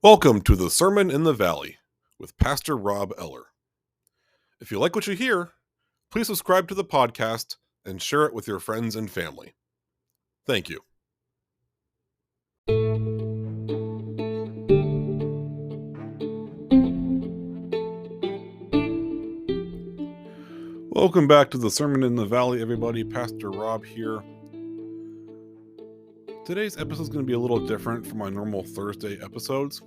Welcome to the Sermon in the Valley with Pastor Rob Eller. If you like what you hear, please subscribe to the podcast and share it with your friends and family. Thank you. Welcome back to the Sermon in the Valley, everybody. Pastor Rob here. Today's episode is going to be a little different from my normal Thursday episodes.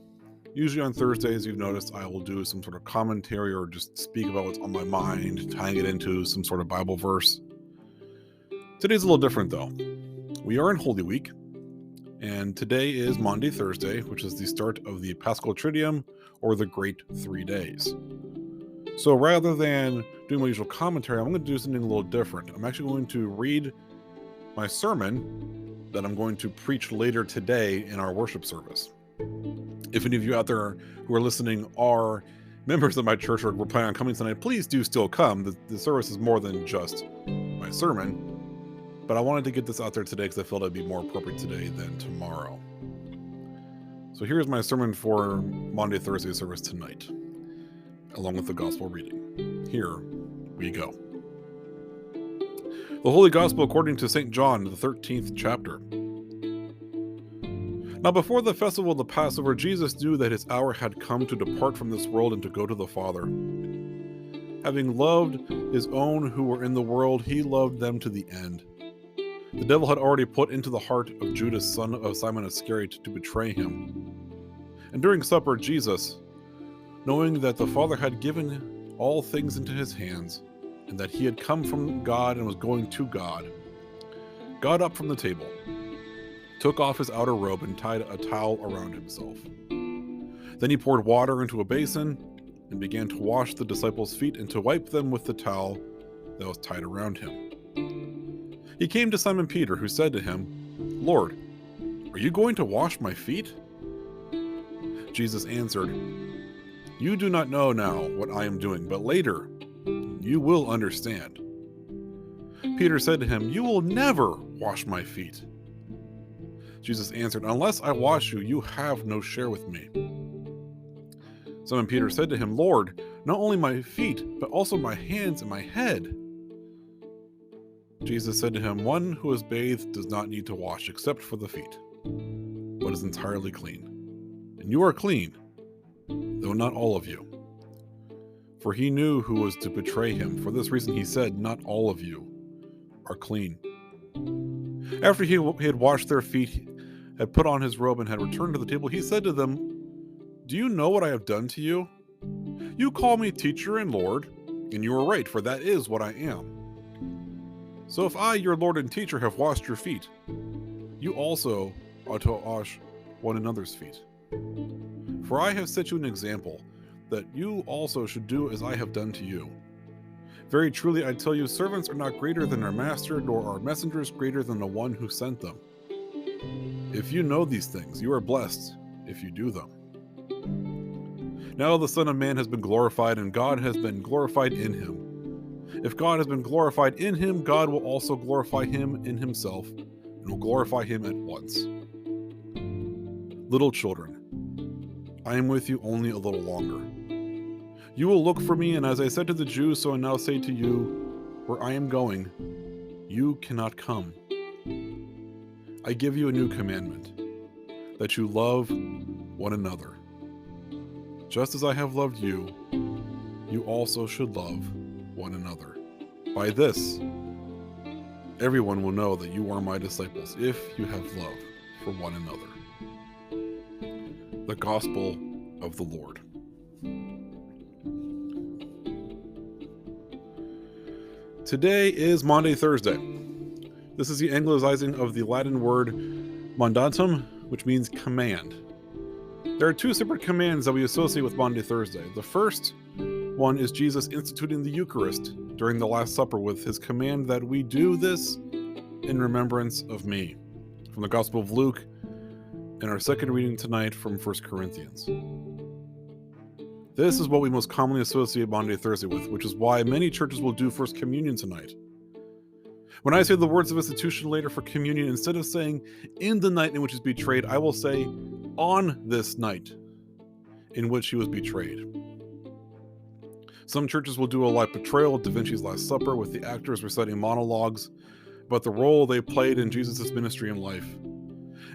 Usually on Thursdays, you've noticed I will do some sort of commentary or just speak about what's on my mind, tying it into some sort of Bible verse. Today's a little different, though. We are in Holy Week, and today is Maundy Thursday, which is the start of the Paschal Triduum, or the Great 3 Days. So rather than doing my usual commentary, I'm going to do something a little different. I'm actually going to read my sermon that I'm going to preach later today in our worship service. If any of you out there who are listening are members of my church or were planning on coming tonight, please do still come. The service is more than just my sermon, but I wanted to get this out there today because I felt it'd be more appropriate today than tomorrow. So here's my sermon for Maundy Thursday service tonight, along with the gospel reading. Here we go. The Holy Gospel according to St. John, the 13th chapter. Now before the festival of the Passover, Jesus knew that his hour had come to depart from this world and to go to the Father. Having loved his own who were in the world, he loved them to the end. The devil had already put into the heart of Judas, son of Simon Iscariot, to betray him. And during supper, Jesus, knowing that the Father had given all things into his hands, and that he had come from God and was going to God, got up from the table, took off his outer robe and tied a towel around himself. Then he poured water into a basin and began to wash the disciples' feet and to wipe them with the towel that was tied around him. He came to Simon Peter, who said to him, "Lord, are you going to wash my feet?" Jesus answered, "You do not know now what I am doing, but later you will understand." Peter said to him, "You will never wash my feet." Jesus answered, "Unless I wash you, you have no share with me." Simon Peter said to him, "Lord, not only my feet, but also my hands and my head." Jesus said to him, "One who is bathed does not need to wash except for the feet, but is entirely clean. And you are clean, though not all of you." For he knew who was to betray him. For this reason he said, "Not all of you are clean." After he had washed their feet, had put on his robe, and had returned to the table, he said to them, "Do you know what I have done to you? You call me teacher and Lord, and you are right, for that is what I am. So if I, your Lord and teacher, have washed your feet, you also ought to wash one another's feet. For I have set you an example, that you also should do as I have done to you. Very truly I tell you, servants are not greater than their master, nor are messengers greater than the one who sent them. If you know these things, you are blessed if you do them. Now the Son of Man has been glorified, and God has been glorified in him. If God has been glorified in him, God will also glorify him in himself, and will glorify him at once. Little children, I am with you only a little longer. You will look for me, and as I said to the Jews, so I now say to you, where I am going, you cannot come. I give you a new commandment, that you love one another. Just as I have loved you, you also should love one another. By this, everyone will know that you are my disciples, if you have love for one another." The Gospel of the Lord. Today is Maundy Thursday. This is the anglicizing of the Latin word mandatum, which means command. There are two separate commands that we associate with Maundy Thursday. The first one is Jesus instituting the Eucharist during the Last Supper with his command that we do this in remembrance of me, from the Gospel of Luke, and our second reading tonight from 1 Corinthians. This is what we most commonly associate Maundy Thursday with, which is why many churches will do First Communion tonight. When I say the words of institution later for communion, instead of saying in the night in which is betrayed, I will say on this night in which he was betrayed. Some churches will do a live portrayal of Da Vinci's Last Supper with the actors reciting monologues about the role they played in Jesus' ministry and life.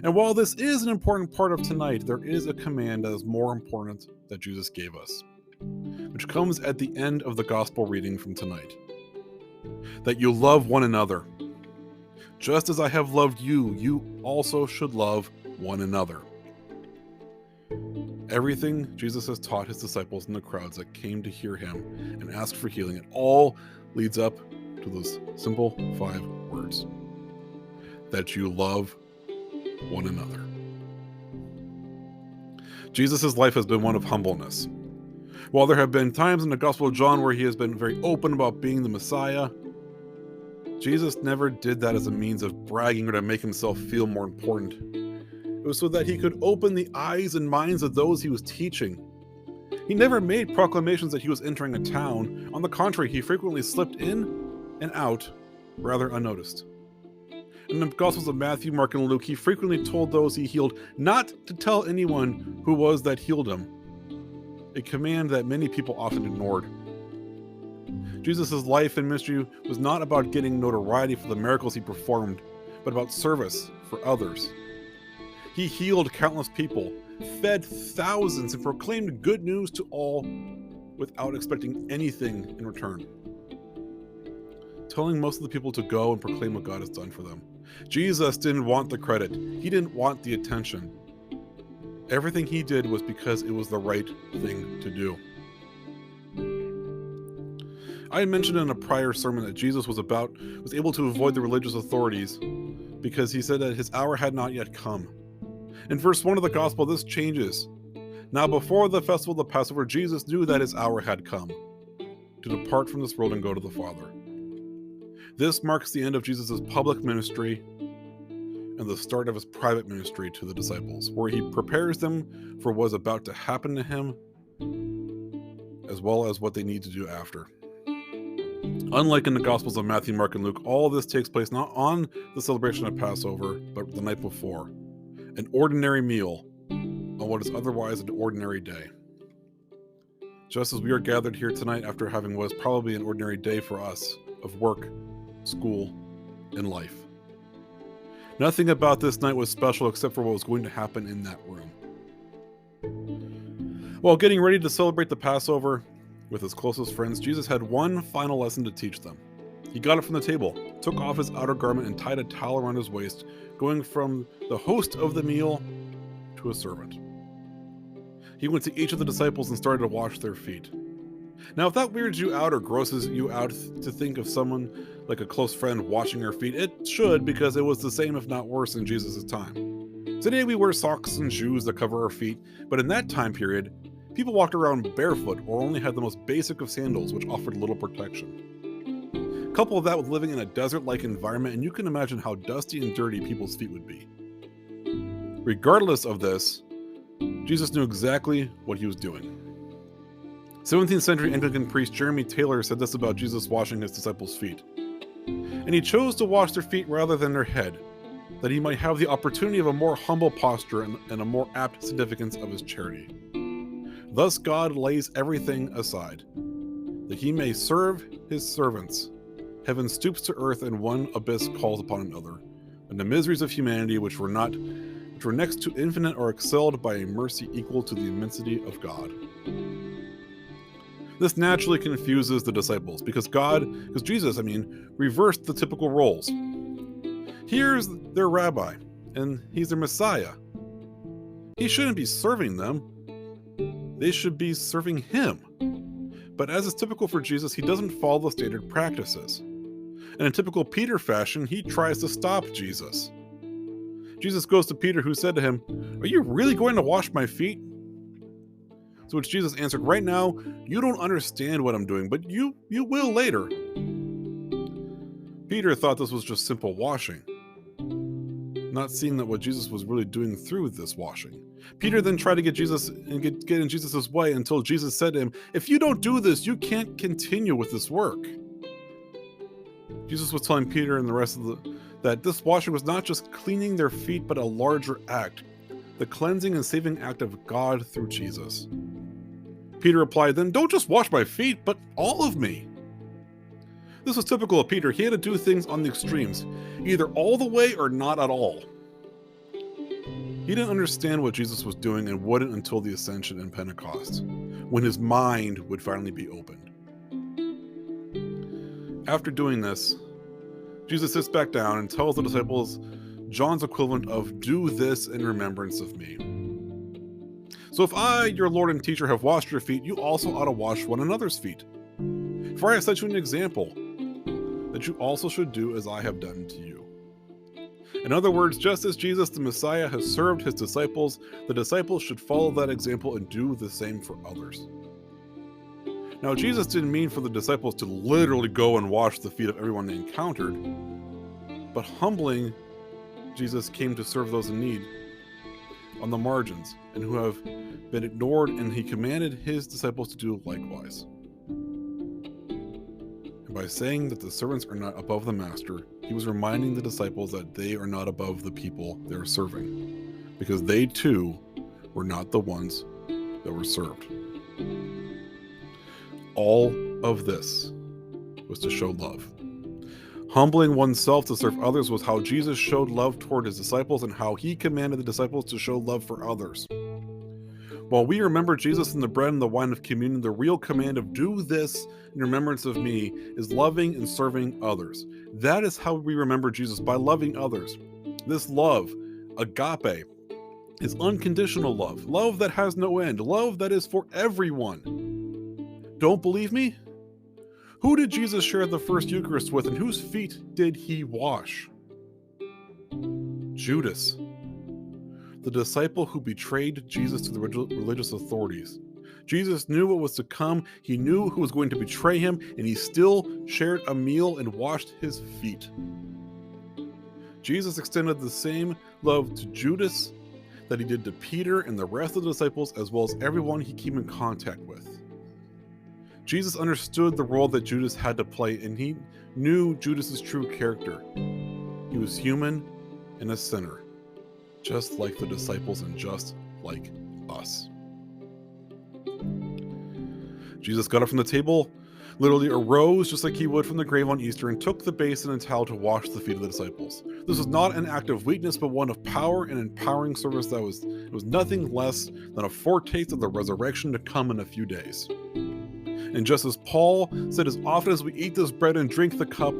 And while this is an important part of tonight, there is a command that is more important that Jesus gave us, which comes at the end of the gospel reading from tonight. That you love one another. Just as I have loved you, you also should love one another. Everything Jesus has taught his disciples and the crowds that came to hear him and ask for healing, it all leads up to those simple 5 words. That you love one another. Jesus' life has been one of humbleness. While there have been times in the Gospel of John where he has been very open about being the Messiah, Jesus never did that as a means of bragging or to make himself feel more important. It was so that he could open the eyes and minds of those he was teaching. He never made proclamations that he was entering a town. On the contrary, he frequently slipped in and out rather unnoticed. In the Gospels of Matthew, Mark, and Luke, he frequently told those he healed not to tell anyone who was that healed him, a command that many people often ignored. Jesus' life and ministry was not about getting notoriety for the miracles he performed, but about service for others. He healed countless people, fed thousands, and proclaimed good news to all without expecting anything in return, telling most of the people to go and proclaim what God has done for them. Jesus didn't want the credit. He didn't want the attention. Everything he did was because it was the right thing to do. I had mentioned in a prior sermon that Jesus was able to avoid the religious authorities because he said that his hour had not yet come. In verse 1 of the gospel, this changes. Now before the festival of the Passover, Jesus knew that his hour had come to depart from this world and go to the Father. This marks the end of Jesus' public ministry and the start of his private ministry to the disciples, where he prepares them for what is about to happen to him, as well as what they need to do after. Unlike in the Gospels of Matthew, Mark, and Luke, all this takes place not on the celebration of Passover, but the night before, an ordinary meal on what is otherwise an ordinary day. Just as we are gathered here tonight after having what is probably an ordinary day for us of work, school, and life. Nothing about this night was special except for what was going to happen in that room. While getting ready to celebrate the Passover with his closest friends, Jesus had one final lesson to teach them. He got up from the table, took off his outer garment, and tied a towel around his waist, going from the host of the meal to a servant. He went to each of the disciples and started to wash their feet. Now, if that weirds you out or grosses you out to think of someone like a close friend washing your feet, it should, because it was the same, if not worse, in Jesus' time. Today we wear socks and shoes that cover our feet, but in that time period, people walked around barefoot or only had the most basic of sandals, which offered little protection. Couple that with living in a desert-like environment, and you can imagine how dusty and dirty people's feet would be. Regardless of this, Jesus knew exactly what he was doing. 17th century Anglican priest Jeremy Taylor said this about Jesus washing his disciples' feet. And he chose to wash their feet rather than their head, that he might have the opportunity of a more humble posture and a more apt significance of his charity. Thus God lays everything aside, that he may serve his servants. Heaven stoops to earth, and one abyss calls upon another, and the miseries of humanity which were next to infinite are excelled by a mercy equal to the immensity of God. This naturally confuses the disciples because Jesus, reversed the typical roles. Here's their rabbi, and he's their Messiah. He shouldn't be serving them. They should be serving him. But as is typical for Jesus, he doesn't follow the standard practices. And in typical Peter fashion, he tries to stop Jesus. Jesus goes to Peter, who said to him, "Are you really going to wash my feet?" To which Jesus answered, "Right now, you don't understand what I'm doing, but you will later." Peter thought this was just simple washing, not seeing that what Jesus was really doing through this washing. Peter then tried to get in Jesus' way until Jesus said to him, "If you don't do this, you can't continue with this work." Jesus was telling Peter and the rest that this washing was not just cleaning their feet, but a larger act, the cleansing and saving act of God through Jesus. Peter replied, "Then don't just wash my feet, but all of me." This was typical of Peter. He had to do things on the extremes, either all the way or not at all. He didn't understand what Jesus was doing and wouldn't until the Ascension and Pentecost, when his mind would finally be opened. After doing this, Jesus sits back down and tells the disciples John's equivalent of, "Do this in remembrance of me." So if I, your Lord and teacher, have washed your feet, you also ought to wash one another's feet. For I have set you an example, that you also should do as I have done to you. In other words, just as Jesus the Messiah has served his disciples, the disciples should follow that example and do the same for others. Now, Jesus didn't mean for the disciples to literally go and wash the feet of everyone they encountered, but humbling, Jesus came to serve those in need on the margins and who have been ignored, and he commanded his disciples to do likewise. And by saying that the servants are not above the master, he was reminding the disciples that they are not above the people they are serving, because they too were not the ones that were served. All of this was to show love. Humbling oneself to serve others was how Jesus showed love toward his disciples and how he commanded the disciples to show love for others. While we remember Jesus in the bread and the wine of communion, the real command of "do this in remembrance of me" is loving and serving others. That is how we remember Jesus, by loving others. This love, agape, is unconditional love, love that has no end, love that is for everyone. Don't believe me? Who did Jesus share the first Eucharist with, and whose feet did he wash? Judas, the disciple who betrayed Jesus to the religious authorities. Jesus knew what was to come. He knew who was going to betray him, and he still shared a meal and washed his feet. Jesus extended the same love to Judas that he did to Peter and the rest of the disciples, as well as everyone he came in contact with. Jesus understood the role that Judas had to play, and he knew Judas's true character. He was human and a sinner, just like the disciples and just like us. Jesus got up from the table, literally arose just like he would from the grave on Easter, and took the basin and towel to wash the feet of the disciples. This was not an act of weakness, but one of power and empowering service that was nothing less than a foretaste of the resurrection to come in a few days. And just as Paul said, as often as we eat this bread and drink the cup,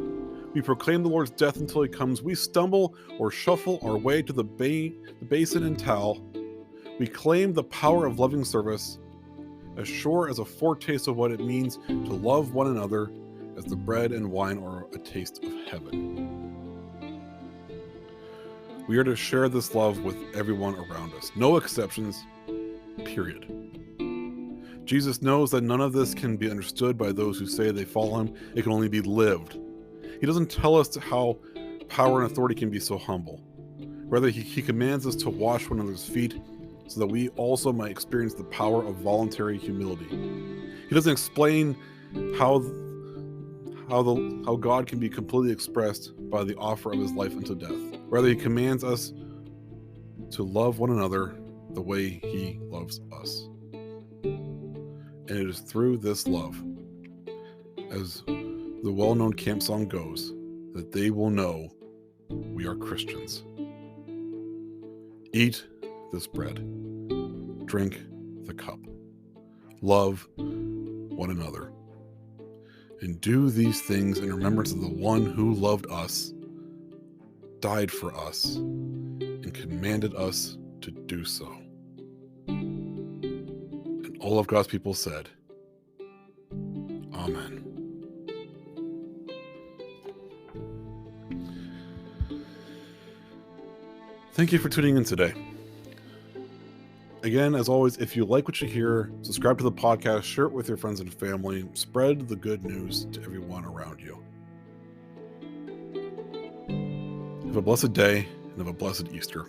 we proclaim the Lord's death until he comes. We stumble or shuffle our way to the basin and towel. We claim the power of loving service, as sure as a foretaste of what it means to love one another, as the bread and wine are a taste of heaven. We are to share this love with everyone around us, no exceptions, period. Jesus knows that none of this can be understood by those who say they follow him. It can only be lived. He doesn't tell us how power and authority can be so humble. Rather, he commands us to wash one another's feet so that we also might experience the power of voluntary humility. He doesn't explain how God can be completely expressed by the offer of his life unto death. Rather, he commands us to love one another the way he loves us. And it is through this love, as the well-known camp song goes, that they will know we are Christians. Eat this bread, drink the cup, love one another, and do these things in remembrance of the one who loved us, died for us, and commanded us to do so. And all of God's people said, Amen. Thank you for tuning in today. Again, as always, if you like what you hear, subscribe to the podcast, share it with your friends and family, spread the good news to everyone around you. Have a blessed day and have a blessed Easter.